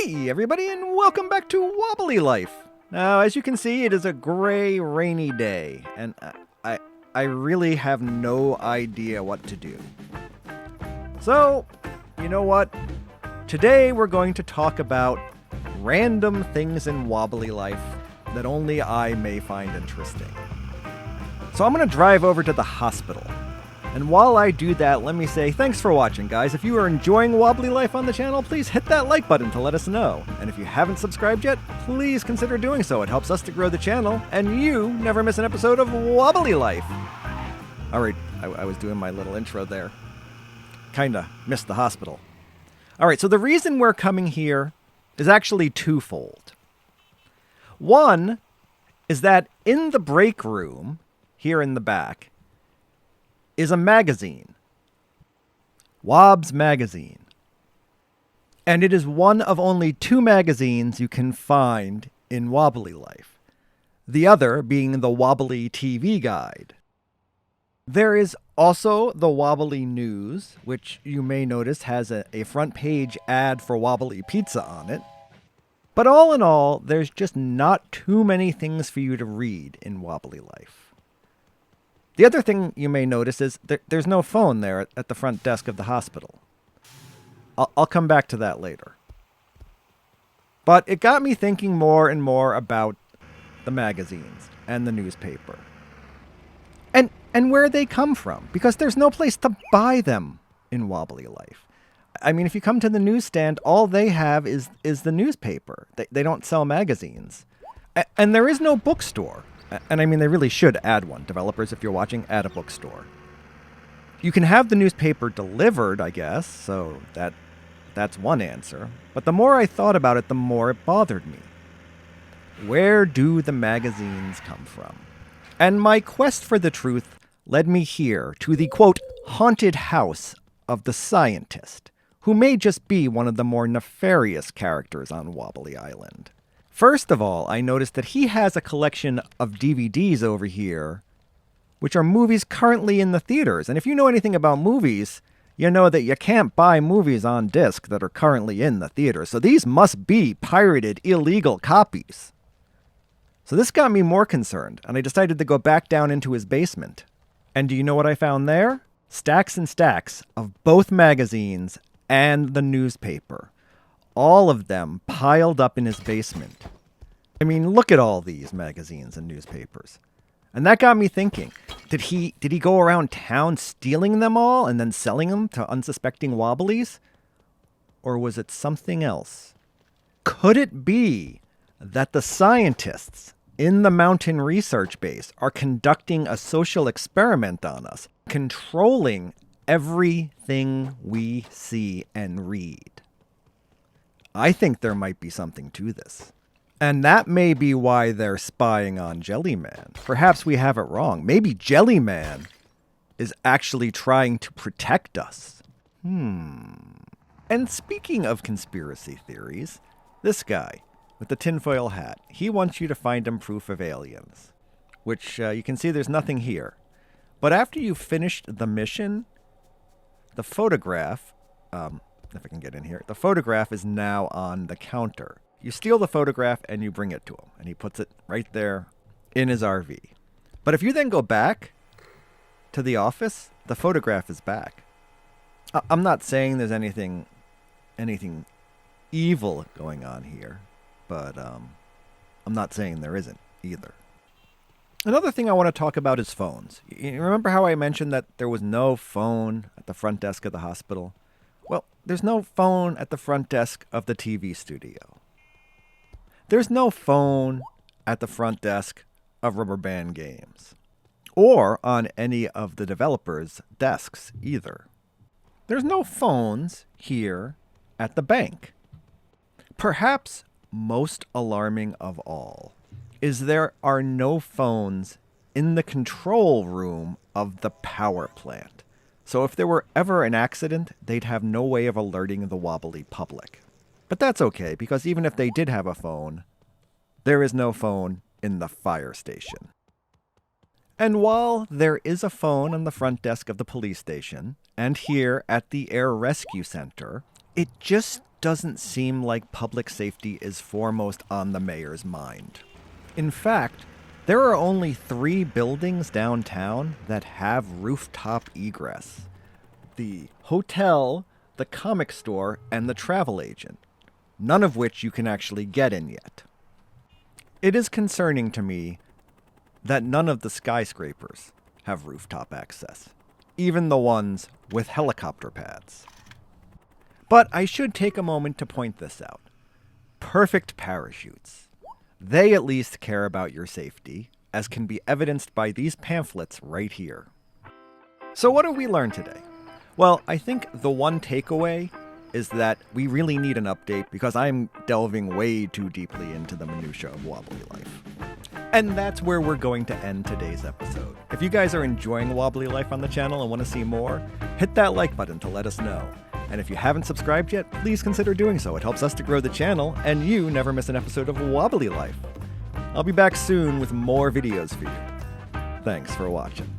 Hey everybody, and welcome back to Wobbly Life. Now, as you can see, it is a gray, rainy day, and I really have no idea what to do. So, you know what? Today we're going to talk about random things in Wobbly Life that only I may find interesting. So I'm going to drive over to the hospital. And while I do that, let me say thanks for watching, guys. If you are enjoying Wobbly Life on the channel, please hit that like button to let us know. And if you haven't subscribed yet, please consider doing so. It helps us to grow the channel, and you never miss an episode of Wobbly Life. All right, I was doing my little intro there. Kinda missed the hospital. All right, so the reason we're coming here is actually twofold. One is that in the break room, here in the back, is a magazine, Wobbly Magazine. And it is one of only two magazines you can find in Wobbly Life, the other being the Wobbly TV Guide. There is also the Wobbly News, which you may notice has a front page ad for Wobbly Pizza on it. But all in all, there's just not too many things for you to read in Wobbly Life. The other thing you may notice is there's no phone there at the front desk of the hospital. I'll come back to that later. But it got me thinking more and more about the magazines and the newspaper. And where they come from, because there's no place to buy them in Wobbly Life. I mean, if you come to the newsstand, all they have is the newspaper. They don't sell magazines. And there is no bookstore. And I mean, they really should add one. Developers, if you're watching, add a bookstore. You can have the newspaper delivered, I guess, so that's one answer. But the more I thought about it, the more it bothered me. Where do the magazines come from? And my quest for the truth led me here to the, quote, haunted house of the scientist, who may just be one of the more nefarious characters on Wobbly Island. First of all, I noticed that he has a collection of DVDs over here, which are movies currently in the theaters. And if you know anything about movies, you know that you can't buy movies on disc that are currently in the theaters. So these must be pirated, illegal copies. So this got me more concerned, and I decided to go back down into his basement. And do you know what I found there? Stacks and stacks of both magazines and the newspaper. All of them piled up in his basement. I mean, look at all these magazines and newspapers. And that got me thinking, did he go around town stealing them all and then selling them to unsuspecting Wobblies? Or was it something else? Could it be that the scientists in the mountain research base are conducting a social experiment on us, controlling everything we see and read? I think there might be something to this. And that may be why they're spying on Jellyman. Perhaps we have it wrong. Maybe Jellyman is actually trying to protect us. And speaking of conspiracy theories, this guy with the tinfoil hat, he wants you to find him proof of aliens. Which you can see there's nothing here. But after you've finished the mission, the photograph... if I can get in here, the photograph is now on the counter. You steal the photograph and you bring it to him, and he puts it right there in his RV. But if you then go back to the office, the photograph is back. I'm not saying there's anything evil going on here, but I'm not saying there isn't either. Another thing I want to talk about is phones. You remember how I mentioned that there was no phone at the front desk of the hospital? Well, there's no phone at the front desk of the TV studio. There's no phone at the front desk of Rubber Band Games, or on any of the developers' desks either. There's no phones here at the bank. Perhaps most alarming of all is there are no phones in the control room of the power plant. So if there were ever an accident, they'd have no way of alerting the Wobbly public. But that's okay, because even if they did have a phone, there is no phone in the fire station. And while there is a phone on the front desk of the police station, and here at the Air Rescue Center, it just doesn't seem like public safety is foremost on the mayor's mind. In fact, there are only 3 buildings downtown that have rooftop egress: the hotel, the comic store, and the travel agent, none of which you can actually get in yet. It is concerning to me that none of the skyscrapers have rooftop access, even the ones with helicopter pads. But I should take a moment to point this out. Perfect parachutes. They at least care about your safety, as can be evidenced by these pamphlets right here. So what have we learned today? Well, I think the one takeaway is that we really need an update because I'm delving way too deeply into the minutia of Wobbly Life. And that's where we're going to end today's episode. If you guys are enjoying Wobbly Life on the channel and want to see more, hit that like button to let us know. And if you haven't subscribed yet, please consider doing so. It helps us to grow the channel, and you never miss an episode of Wobbly Life. I'll be back soon with more videos for you. Thanks for watching.